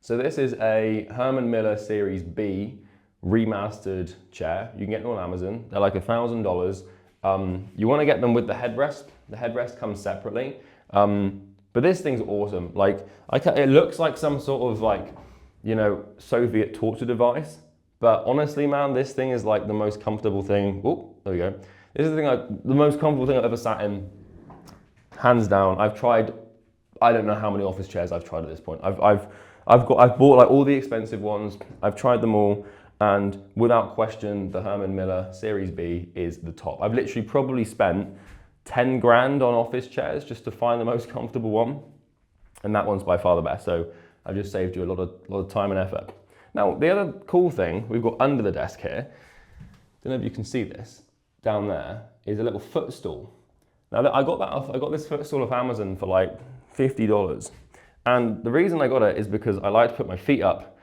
So this is a Herman Miller Series B remastered chair. You can get them on Amazon. They're like $1,000. You want to get them with the headrest. The headrest comes separately. But this thing's awesome. Like, it looks like some sort of like, you know, Soviet torture device. But honestly, man, this thing is like the most comfortable thing. Oh, there we go. This is the most comfortable thing I've ever sat in, hands down. I've tried, I don't know how many office chairs I've tried at this point. I've bought like all the expensive ones. I've tried them all, and without question, the Herman Miller Series B is the top. I've literally probably spent 10 grand on office chairs just to find the most comfortable one, and that one's by far the best. So I've just saved you a lot of time and effort. Now, the other cool thing we've got under the desk here, don't know if you can see this, down there, is a little footstool. Now, I got this footstool off Amazon for like $50. And the reason I got it is because I like to put my feet up.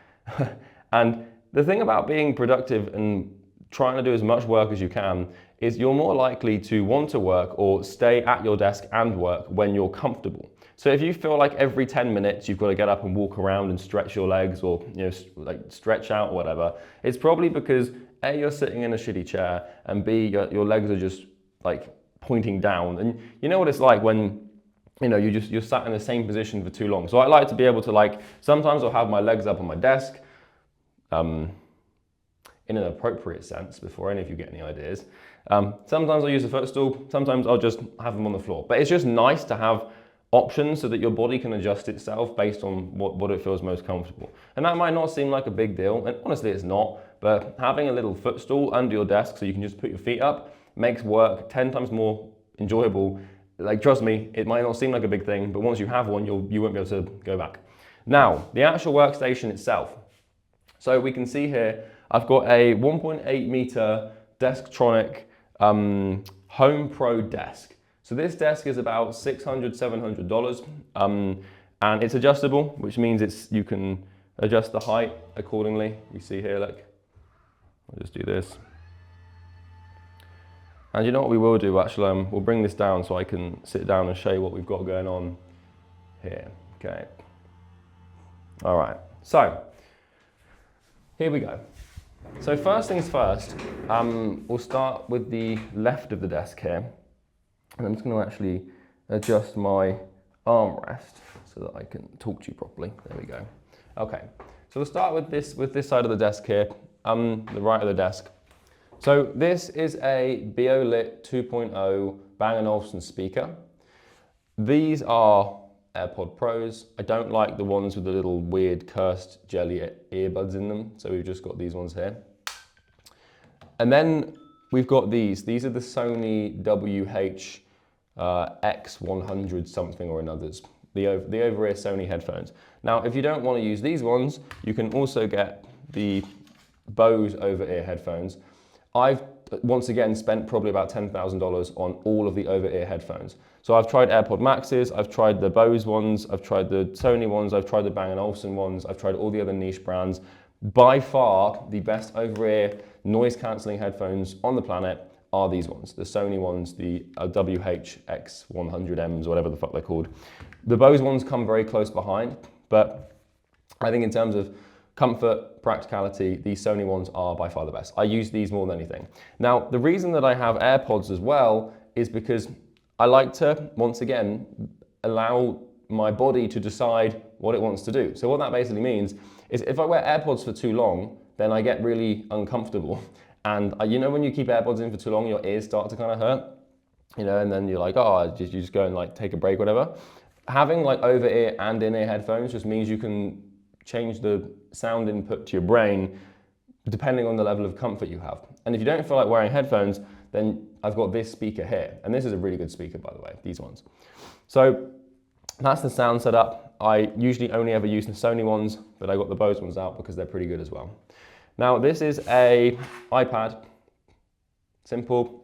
And the thing about being productive and trying to do as much work as you can is you're more likely to want to work or stay at your desk and work when you're comfortable. So if you feel like every 10 minutes you've got to get up and walk around and stretch your legs, or like stretch out or whatever, it's probably because A, you're sitting in a shitty chair, and B, your legs are just like pointing down. And you know what it's like when you're sat in the same position for too long. So I like to be able to, like, sometimes I'll have my legs up on my desk, in an appropriate sense, before any of you get any ideas. Sometimes I'll use a footstool, sometimes I'll just have them on the floor. But it's just nice to have options so that your body can adjust itself based on what it feels most comfortable. And that might not seem like a big deal, and honestly it's not, but having a little footstool under your desk so you can just put your feet up makes work 10 times more enjoyable. Like, trust me, it might not seem like a big thing, but once you have one, you won't be able to go back. Now, the actual workstation itself. So we can see here, I've got a 1.8 meter Desktronic Home Pro desk. So this desk is about $600, $700, and it's adjustable, which means you can adjust the height accordingly. You see here, like, I'll just do this. And you know what we will do, actually, we'll bring this down so I can sit down and show you what we've got going on here, okay. All right, so here we go. So first things first, we'll start with the left of the desk here. And I'm just going to actually adjust my armrest so that I can talk to you properly. There we go. Okay, so we'll start with this side of the desk here, the right of the desk. So this is a BioLit 2.0 Bang & Olufsen speaker. These are AirPod Pros. I don't like the ones with the little weird cursed jelly earbuds in them, so we've just got these ones here. And then we've got these. These are the Sony WH X100 something or another's, the over-ear Sony headphones. Now, if you don't want to use these ones, you can also get the Bose over-ear headphones. I've, once again, spent probably about $10,000 on all of the over-ear headphones. So I've tried AirPod Maxes, I've tried the Bose ones, I've tried the Sony ones, I've tried the Bang & Olufsen ones, I've tried all the other niche brands. By far, the best over-ear noise-cancelling headphones on the planet are these ones, the Sony ones, the WH X100Ms, whatever the fuck they're called. The Bose ones come very close behind, but I think in terms of comfort, practicality, these Sony ones are by far the best. I use these more than anything. Now, the reason that I have AirPods as well is because I like to, once again, allow my body to decide what it wants to do. So what that basically means is if I wear AirPods for too long, then I get really uncomfortable. And you know when you keep AirPods in for too long, your ears start to kind of hurt, and then you're like, oh, you just go and like take a break, whatever. Having like over-ear and in-ear headphones just means you can change the sound input to your brain depending on the level of comfort you have. And if you don't feel like wearing headphones, then I've got this speaker here. And this is a really good speaker, by the way, these ones. So that's the sound setup. I usually only ever use the Sony ones, but I got the Bose ones out because they're pretty good as well. Now this is a iPad, simple.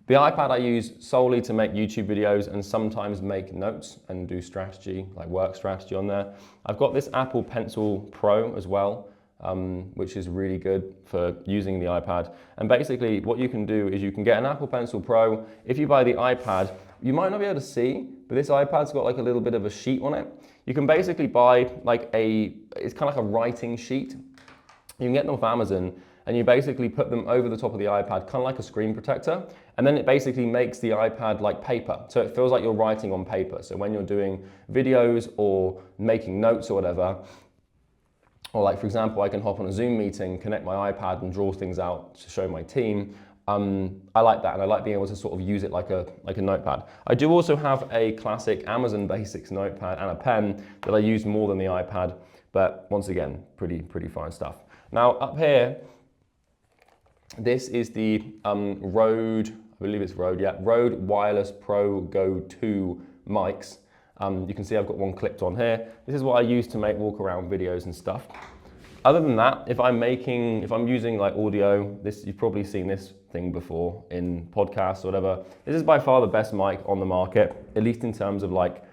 The iPad I use solely to make YouTube videos and sometimes make notes and do strategy, like work strategy on there. I've got this Apple Pencil Pro as well, which is really good for using the iPad. And basically what you can do is you can get an Apple Pencil Pro. If you buy the iPad, you might not be able to see, but this iPad's got like a little bit of a sheet on it. You can basically buy like it's kind of like a writing sheet. You can get them off Amazon, and you basically put them over the top of the iPad, kind of like a screen protector, and then it basically makes the iPad like paper. So it feels like you're writing on paper. So when you're doing videos or making notes or whatever, or like, for example, I can hop on a Zoom meeting, connect my iPad and draw things out to show my team. I like that, and I like being able to sort of use it like a notepad. I do also have a classic Amazon Basics notepad and a pen that I use more than the iPad, but once again, pretty fine stuff. Now up here, this is the Rode, I believe it's Rode, yeah, Rode Wireless Pro Go 2 mics. You can see I've got one clipped on here. This is what I use to make walk around videos and stuff. Other than that, if I'm using like audio, you've probably seen this thing before in podcasts or whatever. This is by far the best mic on the market, at least in terms of like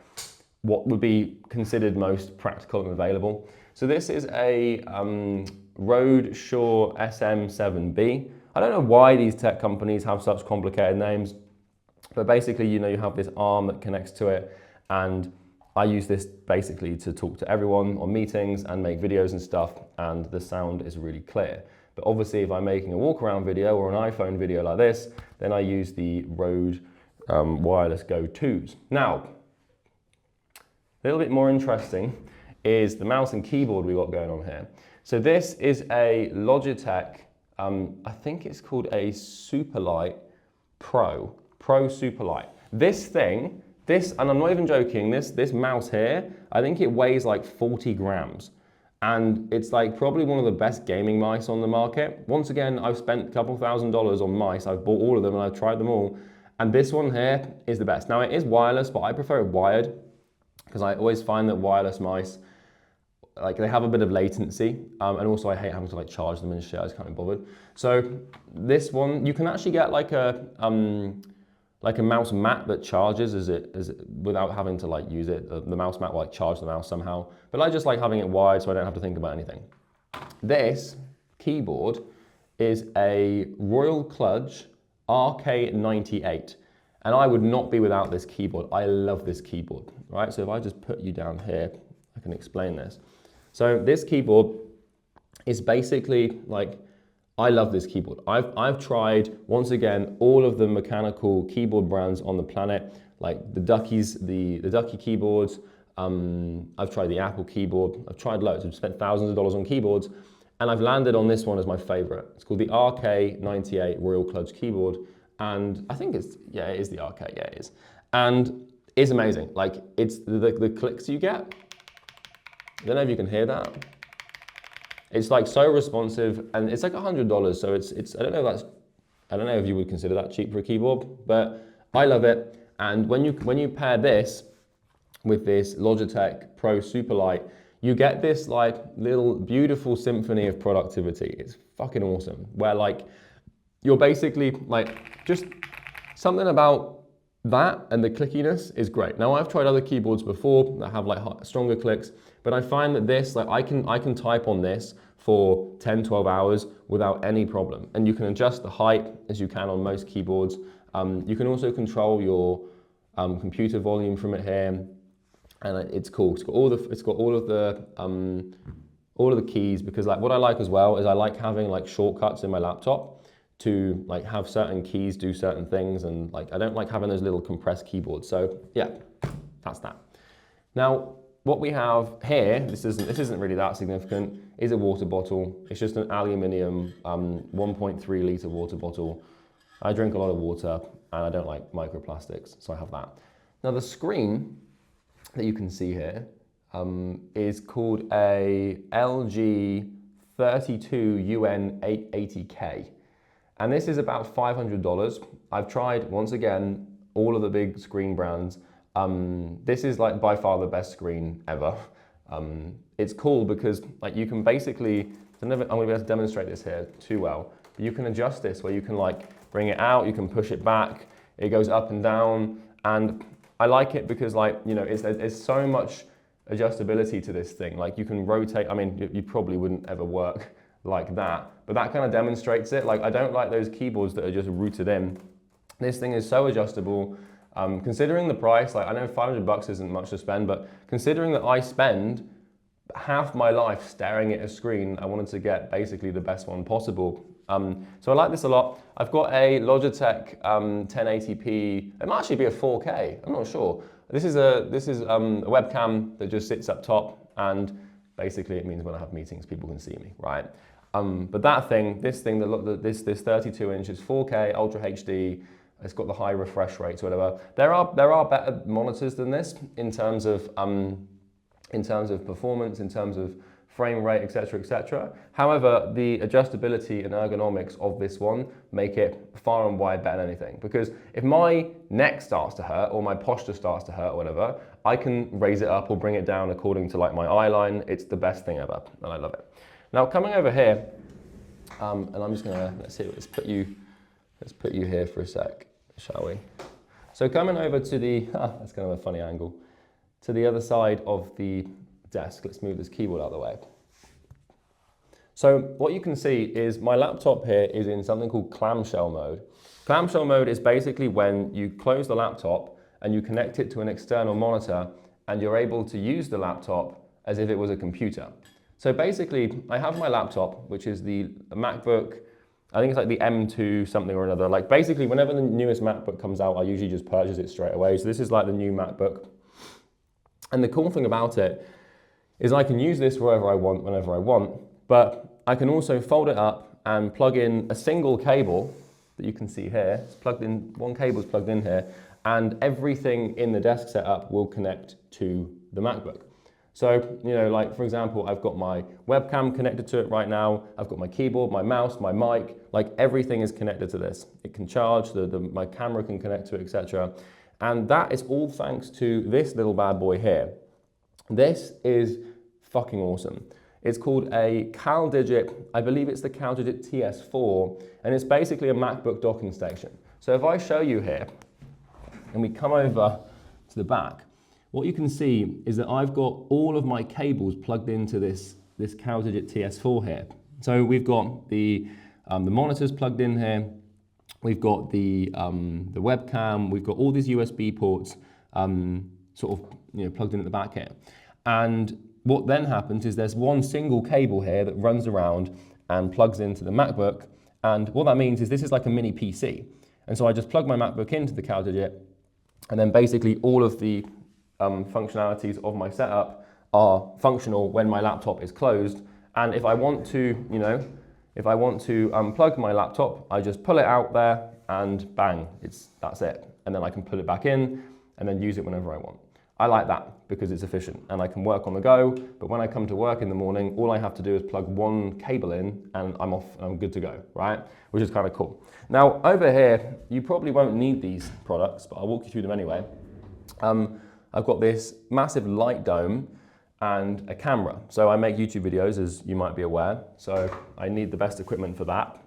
what would be considered most practical and available. So this is a Rode Shure SM7B. I don't know why these tech companies have such complicated names, but basically, you have this arm that connects to it, and I use this basically to talk to everyone on meetings and make videos and stuff, and the sound is really clear. But obviously, if I'm making a walk around video or an iPhone video like this, then I use the Rode Wireless Go 2s. Now, a little bit more interesting is the mouse and keyboard we got going on here. So this is a Logitech, I think it's called a Superlight Pro Superlight. This thing, and I'm not even joking, this mouse here, I think it weighs like 40 grams. And it's like probably one of the best gaming mice on the market. Once again, I've spent a couple $1,000s on mice. I've bought all of them and I've tried them all. And this one here is the best. Now it is wireless, but I prefer it wired because I always find that wireless mice, like they have a bit of latency. And also I hate having to like charge them and shit, I just can't be bothered. So this one, you can actually get like a mouse mat that charges without having to like use it. The mouse mat will like charge the mouse somehow. But I just like having it wired so I don't have to think about anything. This keyboard is a Royal Kludge RK98. And I would not be without this keyboard. I love this keyboard, right? So if I just put you down here, I can explain this. So this keyboard is basically like, I love this keyboard. I've tried, once again, all of the mechanical keyboard brands on the planet, like the Duckies, the Ducky keyboards. I've tried the Apple keyboard. I've tried loads. I've spent thousands of dollars on keyboards, and I've landed on this one as my favorite. It's called the RK98 Royal Kludge keyboard, and I think it is the RK, yeah, it is. And it's amazing. Like, it's the clicks you get. I don't know if you can hear that. It's like so responsive, and it's like $100. So it's I don't know if you would consider that cheap for a keyboard, but I love it. And when you pair this with this Logitech Pro Superlight, you get this like little beautiful symphony of productivity. It's fucking awesome. Where like you're basically like, just something about that and the clickiness is great. Now I've tried other keyboards before that have like stronger clicks, but I find that this, like I can type on this for 10, 12 hours without any problem. And you can adjust the height as you can on most keyboards. You can also control your computer volume from it here, and it's cool. It's got all of the keys, because like what I like as well is I like having like shortcuts in my laptop to like have certain keys do certain things, and like I don't like having those little compressed keyboards. So yeah, that's that. Now what we have here, this isn't really that significant, is a water bottle. It's just an aluminium 1.3 litre water bottle. I drink a lot of water and I don't like microplastics, so I have that. Now the screen that you can see here is called a LG 32UN880K. And this is about $500. I've tried, once again, all of the big screen brands. This is like by far the best screen ever. It's cool because like you can basically, I'm gonna be able to demonstrate this here too well, but you can adjust this where you can like bring it out, you can push it back, it goes up and down, and I like it because like, there's so much adjustability to this thing. Like you can rotate, I mean, you probably wouldn't ever work like that, but that kind of demonstrates it. Like I don't like those keyboards that are just rooted in. This thing is so adjustable. Considering the price, like I know $500 isn't much to spend, but considering that I spend half my life staring at a screen, I wanted to get basically the best one possible. So I like this a lot. I've got a Logitech 1080p. It might actually be a 4K. I'm not sure. This is a webcam that just sits up top, and basically it means when I have meetings, people can see me, right? But this 32 inch is 4K Ultra HD. It's got the high refresh rates, whatever. There are better monitors than this in terms of performance, in terms of frame rate, etc., etc. However, the adjustability and ergonomics of this one make it far and wide better than anything. Because if my neck starts to hurt or my posture starts to hurt or whatever, I can raise it up or bring it down according to like my eye line. It's the best thing ever, and I love it. Now coming over here, and I'm just gonna let's put you here for a sec, shall we? So coming over to the that's kind of a funny angle, to the other side of the desk. Let's move this keyboard out of the way. So what you can see is my laptop here is in something called clamshell mode. Clamshell mode is basically when you close the laptop and you connect it to an external monitor and you're able to use the laptop as if it was a computer. So basically I have my laptop, which is the MacBook, I think it's like the M2 something or another. Like basically whenever the newest MacBook comes out, I usually just purchase it straight away. So this is like the new MacBook. And the cool thing about it is I can use this wherever I want, whenever I want, but I can also fold it up and plug in a single cable that you can see here. It's plugged in, one cable's plugged in here, and everything in the desk setup will connect to the MacBook. So, you know, like for example, I've got my webcam connected to it right now. I've got my keyboard, my mouse, my mic, like everything is connected to this. It can charge, my camera can connect to it, etc. And that is all thanks to this little bad boy here. This is fucking awesome. It's called a CalDigit, I believe it's the CalDigit TS4, and it's basically a MacBook docking station. So if I show you here, and we come over to the back, what you can see is that I've got all of my cables plugged into this CalDigit TS4 here. So we've got the monitors plugged in here, we've got the webcam, we've got all these USB ports sort of plugged in at the back here. And what then happens is there's one single cable here that runs around and plugs into the MacBook. And what that means is this is like a mini PC. And so I just plug my MacBook into the CalDigit, and then basically all of the functionalities of my setup are functional when my laptop is closed. And if I want to, unplug my laptop, I just pull it out there and bang, that's it. And then I can put it back in and then use it whenever I want. I like that because it's efficient and I can work on the go, but when I come to work in the morning, all I have to do is plug one cable in and I'm off and I'm good to go, right? Which is kind of cool. Now over here, you probably won't need these products, but I'll walk you through them anyway. I've got this massive light dome and a camera. So I make YouTube videos, as you might be aware, so I need the best equipment for that.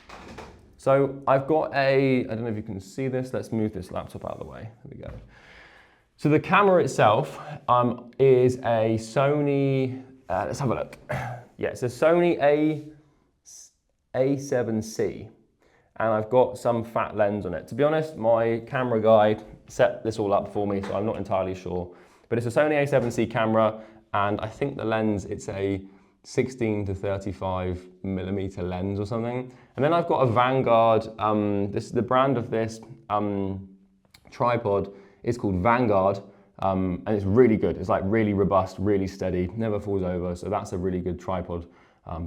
So I've got I don't know if you can see this, let's move this laptop out of the way, there we go. So the camera itself is a Sony, let's have a look. Yeah, it's a Sony A7C, and I've got some fat lens on it. To be honest, my camera guy set this all up for me, so I'm not entirely sure. But it's a Sony A7C camera, and I think the lens, it's a 16 to 35 millimeter lens or something. And then I've got a Vanguard, this is the brand of this tripod. It's called Vanguard, and it's really good. It's like really robust, really steady, never falls over. So that's a really good tripod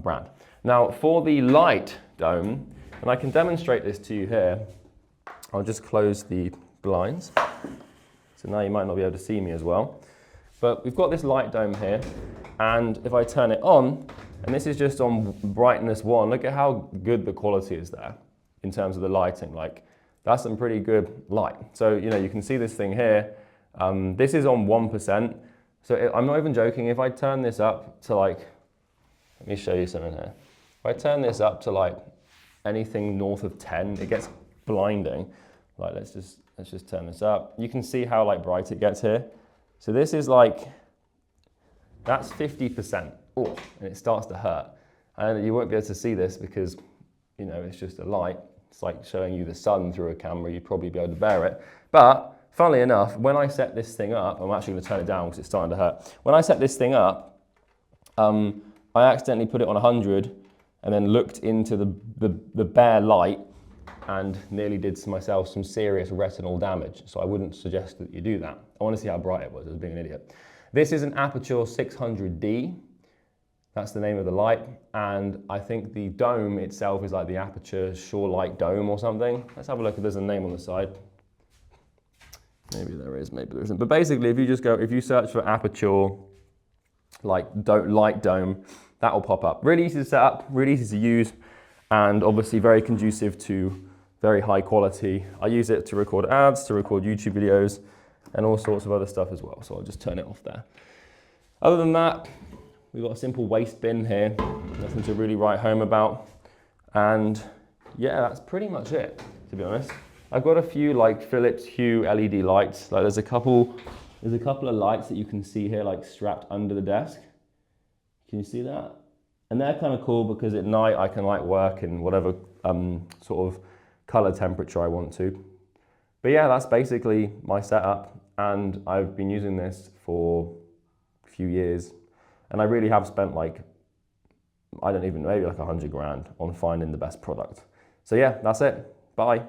brand. Now for the light dome, and I can demonstrate this to you here. I'll just close the blinds. So now you might not be able to see me as well. But we've got this light dome here, and if I turn it on, and this is just on brightness 1, look at how good the quality is there in terms of the lighting. Like, that's some pretty good light. So, you can see this thing here. This is on 1%. So I'm not even joking. If I turn this up to let me show you something here. If I turn this up to anything north of 10, it gets blinding. Let's just turn this up. You can see how bright it gets here. So this is that's 50%. Oh, and it starts to hurt. And you won't be able to see this because, it's just a light. It's like showing you the sun through a camera. You'd probably be able to bear it. But funnily enough, when I set this thing up, I'm actually going to turn it down because it's starting to hurt. When I set this thing up, I accidentally put it on 100 and then looked into the bare light and nearly did myself some serious retinal damage. So I wouldn't suggest that you do that. I want to see how bright it was. I was being an idiot. This is an Aperture 600D. That's the name of the light. And I think the dome itself is like the Aperture Shore Light Dome or something. Let's have a look if there's a name on the side. Maybe there is, maybe there isn't. But basically, if you search for Aperture light dome, that will pop up. Really easy to set up, really easy to use, and obviously very conducive to very high quality. I use it to record ads, to record YouTube videos, and all sorts of other stuff as well. So I'll just turn it off there. Other than that, we've got a simple waste bin here, nothing to really write home about. And yeah, that's pretty much it, to be honest. I've got a few like Philips Hue LED lights. Like there's a couple of lights that you can see here, like strapped under the desk. Can you see that? And they're kind of cool because at night I can like work in whatever sort of color temperature I want to. But yeah, that's basically my setup, and I've been using this for a few years, and I really have spent like, I don't even know, maybe like 100 grand on finding the best product. So yeah, that's it. Bye.